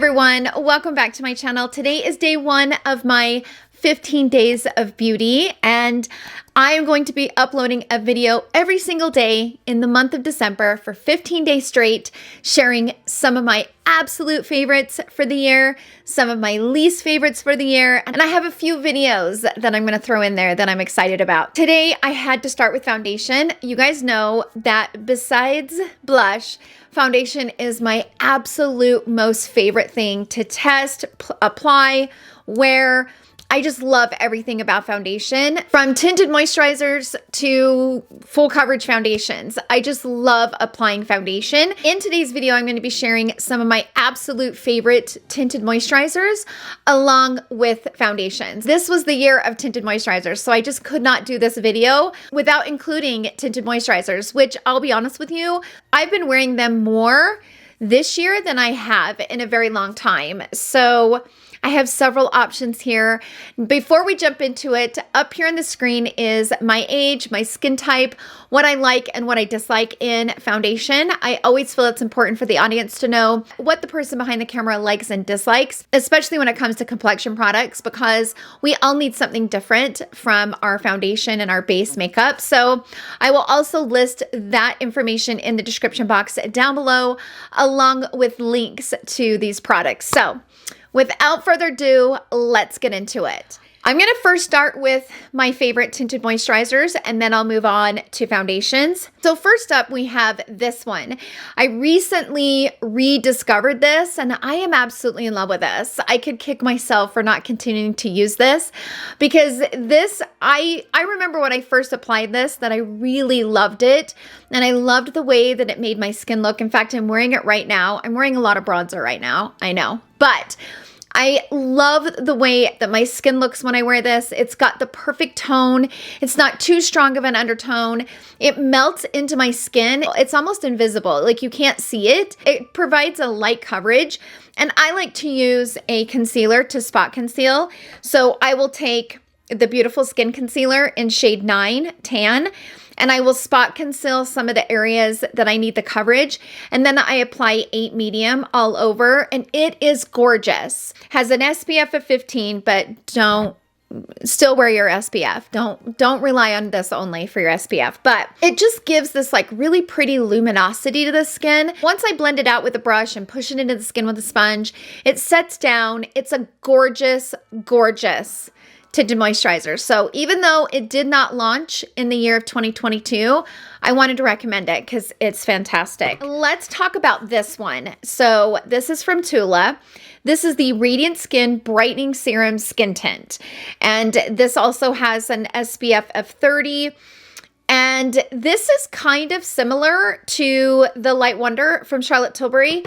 everyone, welcome back to my channel. Today is day one of my 15 days of beauty, and I am going to be uploading a video every single day in the month of December for 15 days straight, sharing some of my absolute favorites for the year, some of my least favorites for the year, and I have a few videos that I'm going to throw in there that I'm excited about. Today, I had to start with foundation. You guys know that besides blush, foundation is my absolute most favorite thing to test, apply, wear. I just love everything about foundation, from tinted moisturizers to full coverage foundations. I just love applying foundation. In today's video, I'm going to be sharing some of my absolute favorite tinted moisturizers along with foundations. This was the year of tinted moisturizers, so I just could not do this video without including tinted moisturizers, which I'll be honest with you, I've been wearing them more this year than I have in a very long time. So I have several options here. Before we jump into it, up here on the screen is my age, my skin type, what I like and what I dislike in foundation. I always feel it's important for the audience to know what the person behind the camera likes and dislikes, especially when it comes to complexion products, because we all need something different from our foundation and our base makeup. So I will also list that information in the description box down below, along with links to these products. So without further ado, let's get into it. I'm going to first start with my favorite tinted moisturizers, and then I'll move on to foundations. So first up, we have this one. I recently rediscovered this, and I am absolutely in love with this. I could kick myself for not continuing to use this, because this, I remember when I first applied this, that I really loved it, and I loved the way that it made my skin look. In fact, I'm wearing it right now. I'm wearing a lot of bronzer right now, I know, but I love the way that my skin looks when I wear this. It's got the perfect tone. It's not too strong of an undertone. It melts into my skin. It's almost invisible, like you can't see it. It provides a light coverage, and I like to use a concealer to spot conceal. So I will take the Beautiful Skin Concealer in shade 9, Tan, and I will spot conceal some of the areas that I need the coverage. And then I apply 8 medium all over, and it is gorgeous. Has an SPF of 15, but still wear your SPF. Don't rely on this only for your SPF, but it just gives this like really pretty luminosity to the skin. Once I blend it out with a brush and push it into the skin with a sponge, it sets down. It's a gorgeous, gorgeous tinted moisturizer. So even though it did not launch in the year of 2022, I wanted to recommend it because it's fantastic. Let's talk about this one. So this is from Tula. This is the Radiant Skin Brightening Serum Skin Tint. And this also has an SPF of 30. And this is kind of similar to the Light Wonder from Charlotte Tilbury.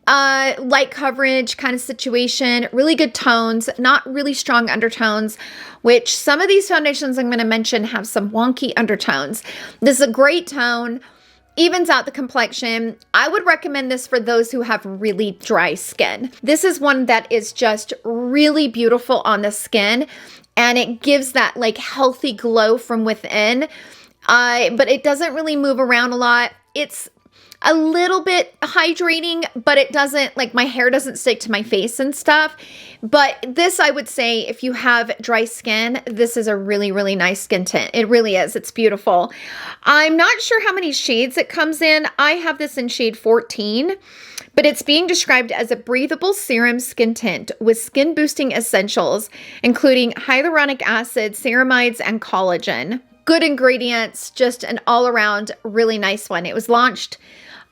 Light coverage kind of situation, really good tones, not really strong undertones, which some of these foundations I'm going to mention have some wonky undertones. This is a great tone, evens out the complexion. I would recommend this for those who have really dry skin. This is one that is just really beautiful on the skin, and it gives that like healthy glow from within, but it doesn't really move around a lot. It's a little bit hydrating, but it doesn't, like my hair doesn't stick to my face and stuff. But this, I would say, if you have dry skin, this is a really, really nice skin tint. It really is. It's beautiful. I'm not sure how many shades it comes in. I have this in shade 14, but it's being described as a breathable serum skin tint with skin boosting essentials, including hyaluronic acid, ceramides, and collagen. Good ingredients, just an all-around really nice one. It was launched,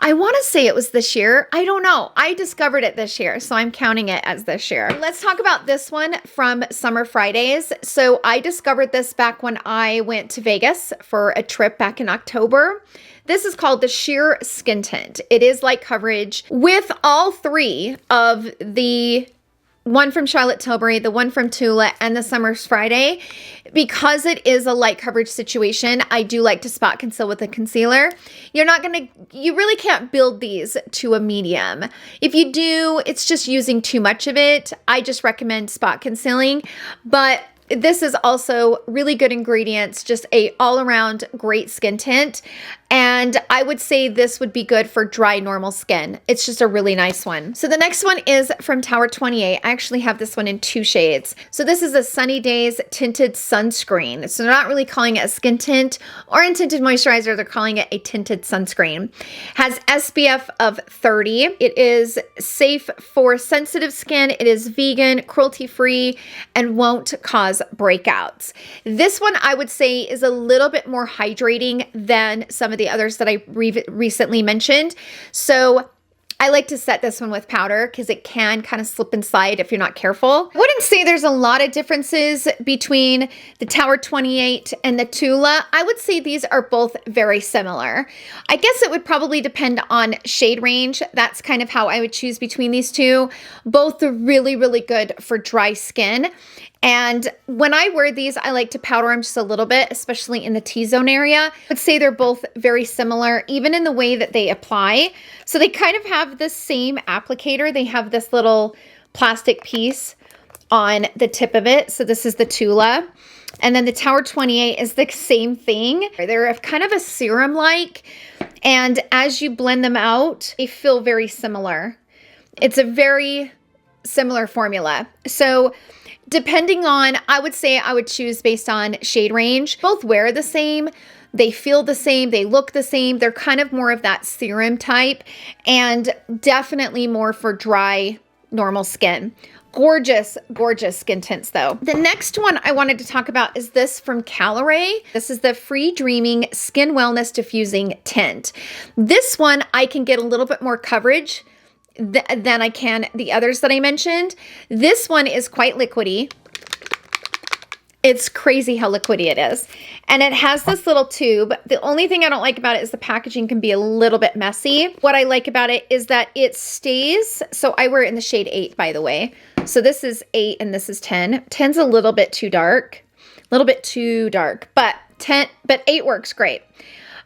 I want to say it was this year. I don't know. I discovered it this year, so I'm counting it as this year. Let's talk about this one from Summer Fridays. So I discovered this back when I went to Vegas for a trip back in October. This is called the Sheer Skin Tint. It is light coverage with all three of the one from Charlotte Tilbury, the one from Tula, and the Summer's Friday. Because it is a light coverage situation, I do like to spot conceal with a concealer. You really can't build these to a medium. If you do, it's just using too much of it. I just recommend spot concealing. But this is also really good ingredients, just a all-around great skin tint. And I would say this would be good for dry, normal skin. It's just a really nice one. So the next one is from Tower 28. I actually have this one in 2 shades. So this is a Sunny Days Tinted Sunscreen. So they're not really calling it a skin tint or a tinted moisturizer. They're calling it a tinted sunscreen. Has SPF of 30. It is safe for sensitive skin. It is vegan, cruelty-free, and won't cause breakouts. This one I would say is a little bit more hydrating than some of the others that I recently mentioned. So I like to set this one with powder because it can kind of slip and slide if you're not careful. I wouldn't say there's a lot of differences between the Tower 28 and the Tula. I would say these are both very similar. I guess it would probably depend on shade range. That's kind of how I would choose between these two. Both are really, really good for dry skin. And when I wear these, I like to powder them just a little bit, especially in the T-zone area. I would say they're both very similar, even in the way that they apply. So they kind of have the same applicator. They have this little plastic piece on the tip of it. So this is the Tula. And then the Tower 28 is the same thing. They're kind of a serum-like. And as you blend them out, they feel very similar. It's a very similar formula. So depending on, I would say I would choose based on shade range. Both wear the same. They feel the same. They look the same. They're kind of more of that serum type and definitely more for dry, normal skin. Gorgeous, gorgeous skin tints though. The next one I wanted to talk about is this from Caliray. This is the Free Dreaming Skin Wellness Diffusing Tint. This one I can get a little bit more coverage than I can the others that I mentioned. This one is quite liquidy. It's crazy how liquidy it is. And it has this little tube. The only thing I don't like about it is the packaging can be a little bit messy. What I like about it is that it stays. So I wear it in the shade 8, by the way. So this is 8 and this is 10. 10's a little bit too dark. A little bit too dark. But 8 works great.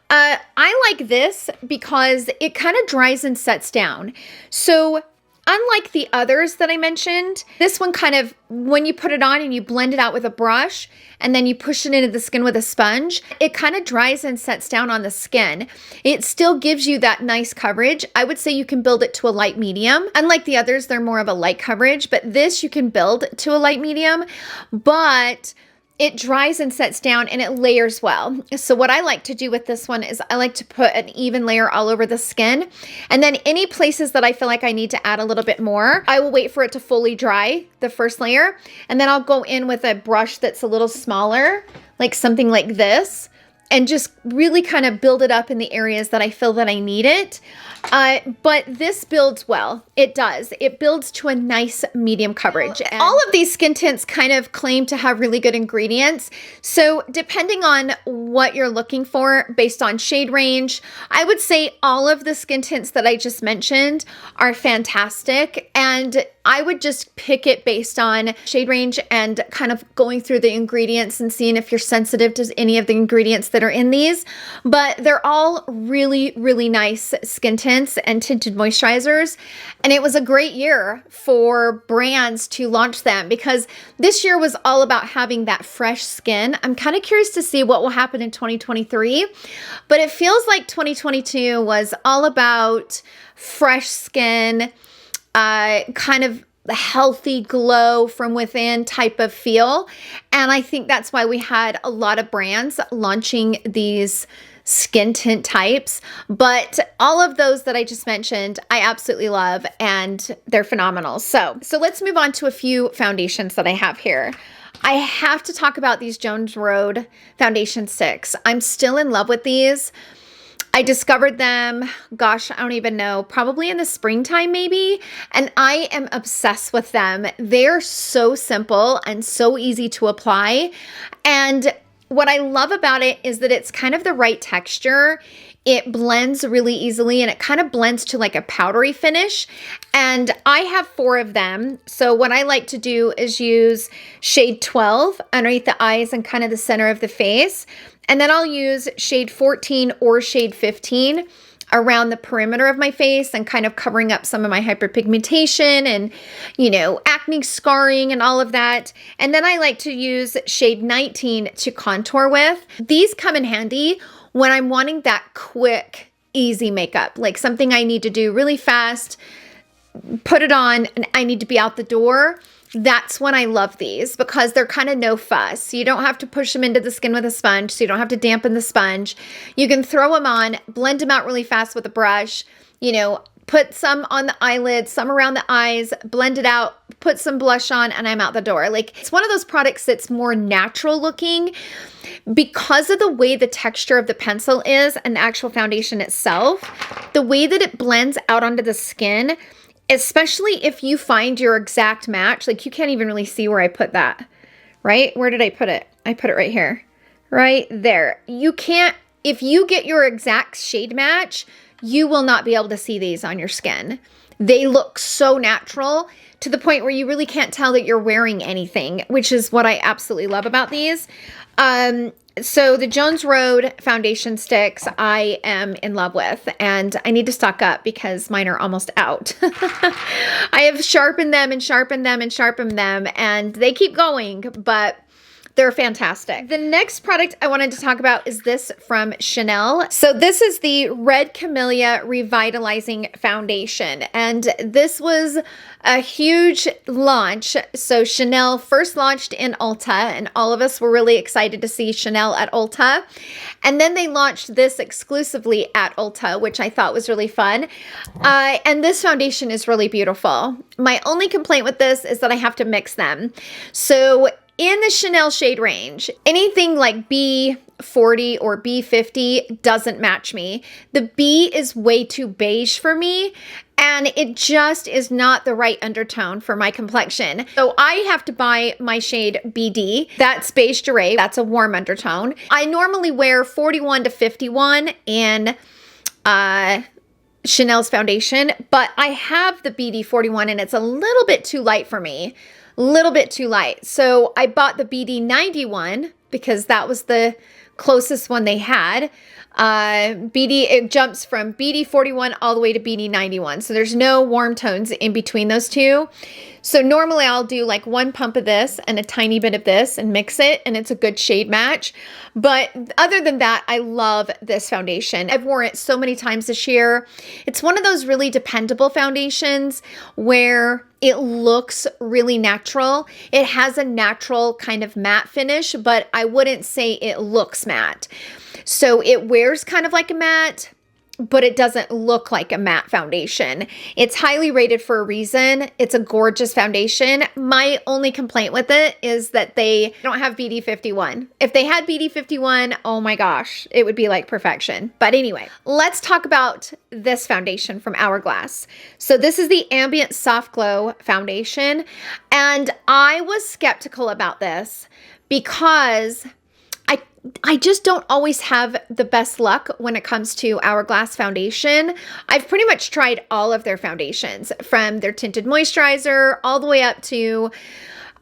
I like this because it kind of dries and sets down. So unlike the others that I mentioned, this one kind of, when you put it on and you blend it out with a brush and then you push it into the skin with a sponge, it kind of dries and sets down on the skin. It still gives you that nice coverage. I would say you can build it to a light medium. Unlike the others, they're more of a light coverage, but this you can build to a light medium, but it dries and sets down and it layers well. So what I like to do with this one is I like to put an even layer all over the skin. And then any places that I feel like I need to add a little bit more, I will wait for it to fully dry, the first layer. And then I'll go in with a brush that's a little smaller, like something like this, and just really kind of build it up in the areas that I feel that I need it. But this builds well. It does. It builds to a nice medium coverage. And all of these skin tints kind of claim to have really good ingredients. So depending on what you're looking for based on shade range, I would say all of the skin tints that I just mentioned are fantastic. And I would just pick it based on shade range and kind of going through the ingredients and seeing if you're sensitive to any of the ingredients that are in these. But they're all really, really nice skin tints and tinted moisturizers. And it was a great year for brands to launch them because this year was all about having that fresh skin. I'm kind of curious to see what will happen in 2023, but it feels like 2022 was all about fresh skin, kind of the healthy glow from within type of feel. And I think that's why we had a lot of brands launching these skin tint types, but all of those that I just mentioned, I absolutely love and they're phenomenal. So let's move on to a few foundations that I have here. I have to talk about these Jones Road Foundation 6. I'm still in love with these. I discovered them, gosh, I don't even know, probably in the springtime maybe, and I am obsessed with them. They're so simple and so easy to apply, and what I love about it is that it's kind of the right texture. It blends really easily and it kind of blends to like a powdery finish. And I have 4 of them. So what I like to do is use shade 12 underneath the eyes and kind of the center of the face. And then I'll use shade 14 or shade 15 around the perimeter of my face and kind of covering up some of my hyperpigmentation and, you know, acne scarring and all of that. And then I like to use shade 19 to contour with. These come in handy when I'm wanting that quick, easy makeup, like something I need to do really fast, put it on, and I need to be out the door. That's when I love these because they're kind of no fuss. You don't have to push them into the skin with a sponge, so you don't have to dampen the sponge. You can throw them on, blend them out really fast with a brush, you know, put some on the eyelids, some around the eyes, blend it out, put some blush on, and I'm out the door. Like, it's one of those products that's more natural looking because of the way the texture of the pencil is and the actual foundation itself, the way that it blends out onto the skin. Especially if you find your exact match, like you can't even really see where I put that, right? Where did I put it? I put it right here, right there. You can't, if you get your exact shade match, you will not be able to see these on your skin. They look so natural to the point where you really can't tell that you're wearing anything, which is what I absolutely love about these. So the Jones Road foundation sticks I am in love with, and I need to stock up because mine are almost out. I have sharpened them and sharpened them and sharpened them, and they keep going, but they're fantastic. The next product I wanted to talk about is this from Chanel. So this is the Red Camellia Revitalizing Foundation, and this was a huge launch. So Chanel first launched in Ulta, and all of us were really excited to see Chanel at Ulta. And then they launched this exclusively at Ulta, which I thought was really fun. And this foundation is really beautiful. My only complaint with this is that I have to mix them. So in the Chanel shade range, anything like B40 or B50 doesn't match me. The B is way too beige for me, and it just is not the right undertone for my complexion. So I have to buy my shade BD. That's Beige Duree. That's a warm undertone. I normally wear 41 to 51 in Chanel's foundation, but I have the BD 41 and it's a little bit too light for me. Little bit too light. So I bought the BD 91 because that was the closest one they had. It jumps from BD 41 all the way to BD 91. So there's no warm tones in between those two. So normally I'll do like one pump of this and a tiny bit of this and mix it, and it's a good shade match. But other than that, I love this foundation. I've worn it so many times this year. It's one of those really dependable foundations where it looks really natural. It has a natural kind of matte finish, but I wouldn't say it looks matte. So it wears kind of like a matte, but it doesn't look like a matte foundation. It's highly rated for a reason. It's a gorgeous foundation. My only complaint with it is that they don't have BD 51. If they had BD 51, oh my gosh, it would be like perfection. But anyway, let's talk about this foundation from Hourglass. So this is the Ambient Soft Glow foundation, and I was skeptical about this because I just don't always have the best luck when it comes to Hourglass foundation. I've pretty much tried all of their foundations, from their Tinted Moisturizer all the way up to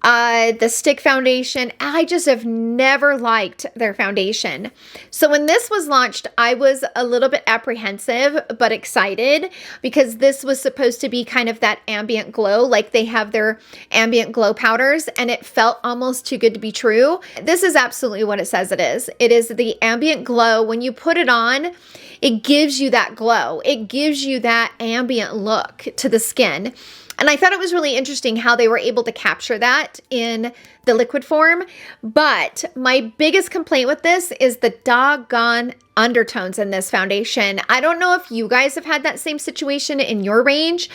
the stick foundation. I just have never liked their foundation. So when this was launched, I was a little bit apprehensive, but excited because this was supposed to be kind of that ambient glow, like they have their ambient glow powders, and it felt almost too good to be true. This is absolutely what it says it is. It is the ambient glow. When you put it on, it gives you that glow. It gives you that ambient look to the skin. And I thought it was really interesting how they were able to capture that in the liquid form. But my biggest complaint with this is the doggone undertones in this foundation. I don't know if you guys have had that same situation in your range,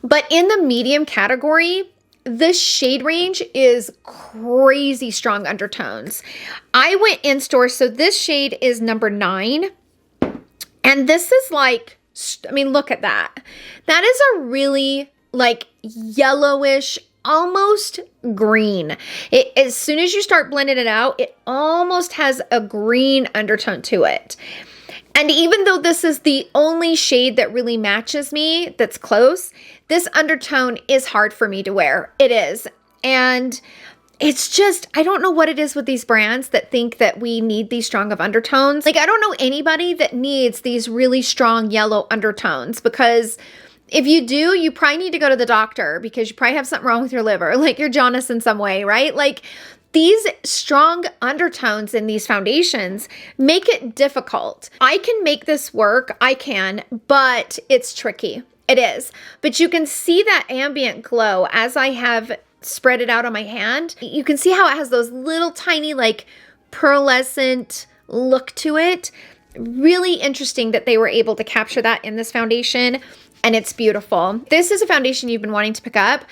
but in the medium category, this shade range is crazy strong undertones. I went in store, so this shade is number 9. And this is like, I mean, look at that. That is a really like yellowish, almost green. As soon as you start blending it out, it almost has a green undertone to it. And even though this is the only shade that really matches me that's close, this undertone is hard for me to wear. It is. And it's just, I don't know what it is with these brands that think that we need these strong of undertones. Like, I don't know anybody that needs these really strong yellow undertones, because if you do, you probably need to go to the doctor because you probably have something wrong with your liver, like you're jaundiced in some way, right? Like, these strong undertones in these foundations make it difficult. I can make this work, I can, but it's tricky. It is. But you can see that ambient glow as I have spread it out on my hand. You can see how it has those little tiny like pearlescent look to it. Really interesting that they were able to capture that in this foundation, and it's beautiful. This is a foundation you've been wanting to pick up.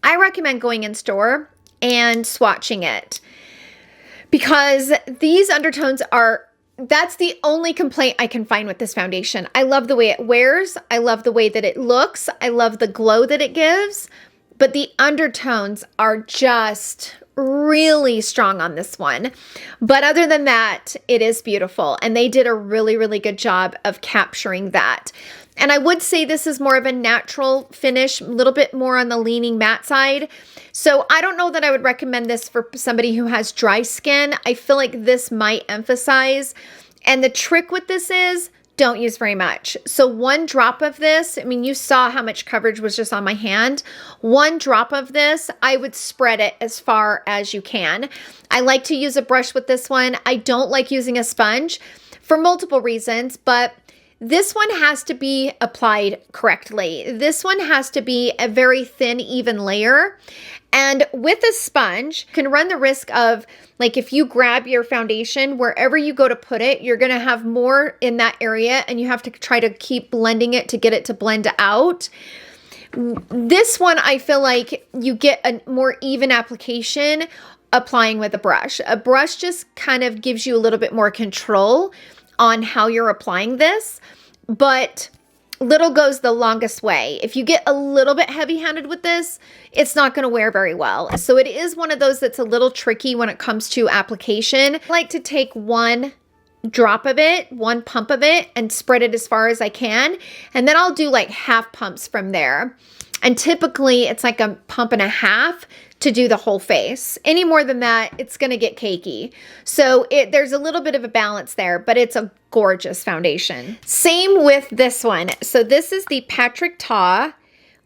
I recommend going in store and swatching it, because these undertones are, that's the only complaint I can find with this foundation. I love the way it wears. I love the way that it looks. I love the glow that it gives. But the undertones are just really strong on this one. But other than that, it is beautiful. And they did a really, really good job of capturing that. And I would say this is more of a natural finish, a little bit more on the leaning matte side. So I don't know that I would recommend this for somebody who has dry skin. I feel like this might emphasize. And the trick with this is, don't use very much. So one drop of this, I mean, you saw how much coverage was just on my hand. One drop of this, I would spread it as far as you can. I like to use a brush with this one. I don't like using a sponge for multiple reasons, but this one has to be applied correctly. This one has to be a very thin, even layer. And with a sponge, you can run the risk of, like, if you grab your foundation, wherever you go to put it, you're going to have more in that area, and you have to try to keep blending it to get it to blend out. This one, I feel like you get a more even application applying with a brush. A brush just kind of gives you a little bit more control on how you're applying this, but little goes the longest way. If you get a little bit heavy-handed with this, it's not going to wear very well. So it is one of those that's a little tricky when it comes to application. I like to take one drop of it, one pump of it, and spread it as far as I can. And then I'll do like half pumps from there. And typically it's like a pump and a half to do the whole face. Any more than that, it's going to get cakey. So there's a little bit of a balance there, but it's a gorgeous foundation. Same with this one. So this is the Patrick Ta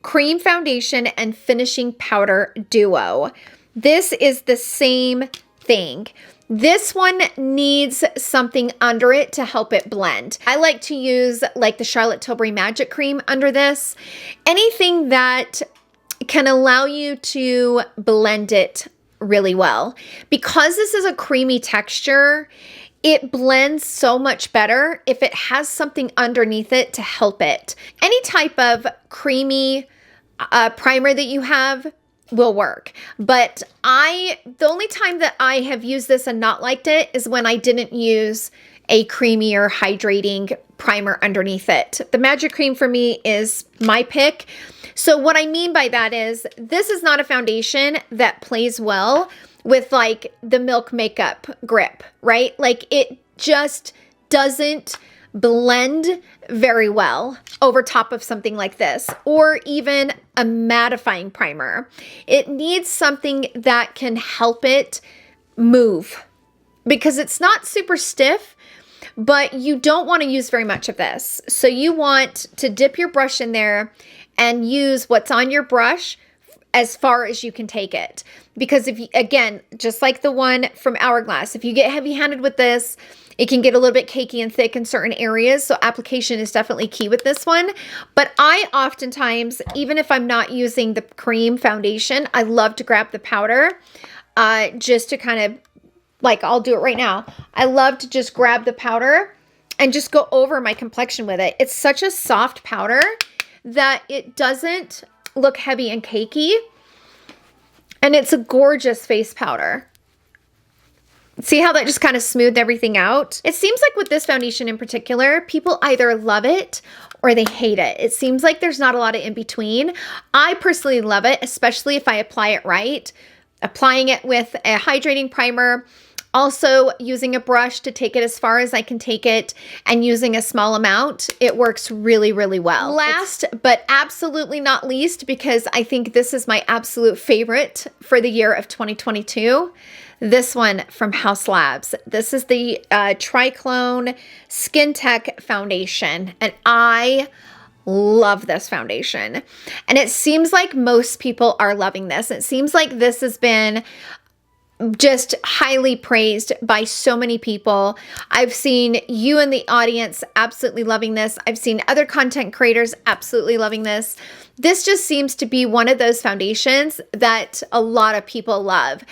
Cream Foundation and Finishing Powder Duo. This is the same thing. This one needs something under it to help it blend. I like to use like the Charlotte Tilbury Magic Cream under this. Anything that can allow you to blend it really well. Because this is a creamy texture, it blends so much better if it has something underneath it to help it. Any type of creamy primer that you have will work. But the only time that I have used this and not liked it is when I didn't use a creamy or hydrating primer underneath it. The Magic Cream for me is my pick. So what I mean by that is this is not a foundation that plays well with like the Milk Makeup grip, right? Like it just doesn't blend very well over top of something like this, or even a mattifying primer. It needs something that can help it move because it's not super stiff, but you don't want to use very much of this. So you want to dip your brush in there and use what's on your brush as far as you can take it. Because if you, again, just like the one from Hourglass, if you get heavy-handed with this, it can get a little bit cakey and thick in certain areas. So application is definitely key with this one. But I oftentimes, even if I'm not using the cream foundation, I love to grab the powder just to kind of, like I'll do it right now. I love to just grab the powder and just go over my complexion with it. It's such a soft powder that it doesn't look heavy and cakey. And it's a gorgeous face powder. See how that just kind of smoothed everything out? It seems like with this foundation in particular, people either love it or they hate it. It seems like there's not a lot of in between. I personally love it, especially if I apply it right. Applying it with a hydrating primer Also, using a brush to take it as far as I can take it and using a small amount, it works really, really well. Last, but absolutely not least, because I think this is my absolute favorite for the year of 2022, this one from Haus Labs. This is the Triclone Skin Tech Foundation, and I love this foundation. And it seems like most people are loving this. It seems like this has been just highly praised by so many people. I've seen you in the audience absolutely loving this. I've seen other content creators absolutely loving this. This just seems to be one of those foundations that a lot of people love.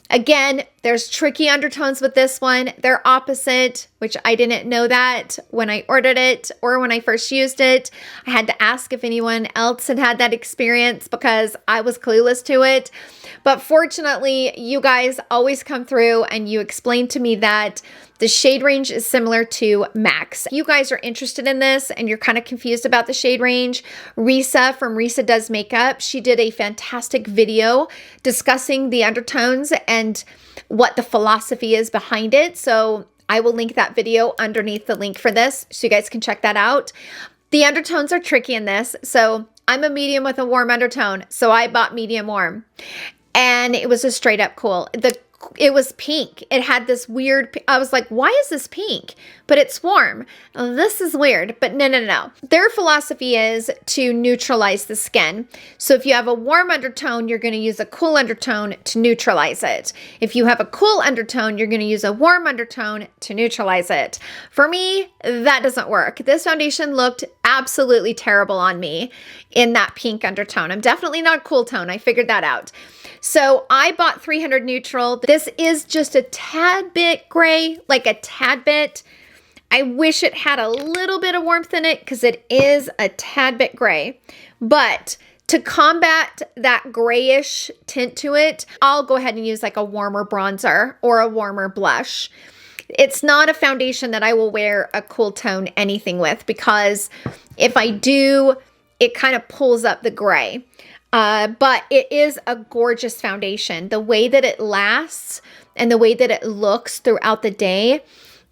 Again, there's tricky undertones with this one. They're opposite, which I didn't know that when I ordered it or when I first used it. I had to ask if anyone else had had that experience because I was clueless to it. But fortunately, you guys always come through and you explain to me that the shade range is similar to MAC's. If you guys are interested in this and you're kind of confused about the shade range, Risa from Risa Does Makeup, she did a fantastic video discussing the undertones and what the philosophy is behind it. So I will link that video underneath the link for this so you guys can check that out. The undertones are tricky in this. So I'm a medium with a warm undertone, so I bought medium warm. And it was a straight up cool. It was pink. It had this weird, I was like, why is this pink? But it's warm. Oh, this is weird, but no. Their philosophy is to neutralize the skin. So if you have a warm undertone, you're going to use a cool undertone to neutralize it. If you have a cool undertone, you're going to use a warm undertone to neutralize it. For me, that doesn't work. This foundation looked absolutely terrible on me in that pink undertone. I'm definitely not a cool tone. I figured that out. So I bought 300 neutral. This is just a tad bit gray, like a tad bit. I wish it had a little bit of warmth in it because it is a tad bit gray. But to combat that grayish tint to it, I'll go ahead and use like a warmer bronzer or a warmer blush. It's not a foundation that I will wear a cool tone anything with because if I do, it kind of pulls up the gray. But it is a gorgeous foundation. The way that it lasts and the way that it looks throughout the day,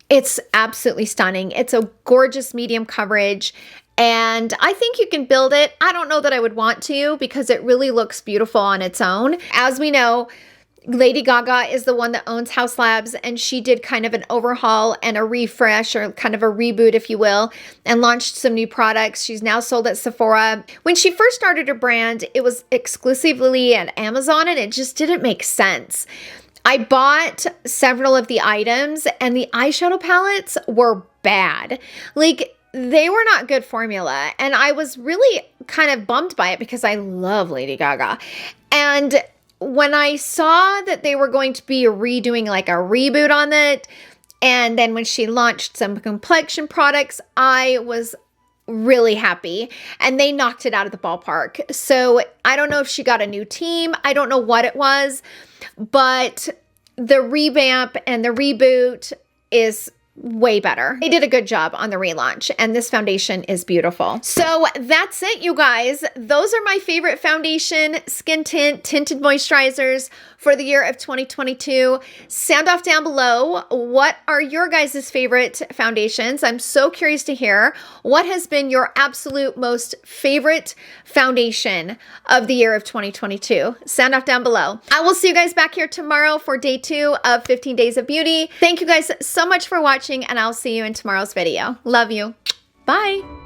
it's absolutely stunning. It's a gorgeous medium coverage and I think you can build it. I don't know that I would want to because it really looks beautiful on its own. As we know, Lady Gaga is the one that owns Haus Labs, and she did kind of an overhaul and a refresh or kind of a reboot, if you will, and launched some new products. She's now sold at Sephora. When she first started her brand, it was exclusively at Amazon, and it just didn't make sense. I bought several of the items, and the eyeshadow palettes were bad. Like, they were not good formula, and I was really kind of bummed by it because I love Lady Gaga. And when I saw that they were going to be redoing like a reboot on it, and then when she launched some complexion products, I was really happy, and they knocked it out of the ballpark. So I don't know if she got a new team. I don't know what it was, but the revamp and the reboot is way better. They did a good job on the relaunch, and this foundation is beautiful. So that's it, you guys. Those are my favorite foundation, skin tint, tinted moisturizers for the year of 2022. Sound off down below. What are your guys' favorite foundations? I'm so curious to hear. What has been your absolute most favorite foundation of the year of 2022? Sound off down below. I will see you guys back here tomorrow for day 2 of 15 Days of Beauty. Thank you guys so much for watching, and I'll see you in tomorrow's video. Love you. Bye.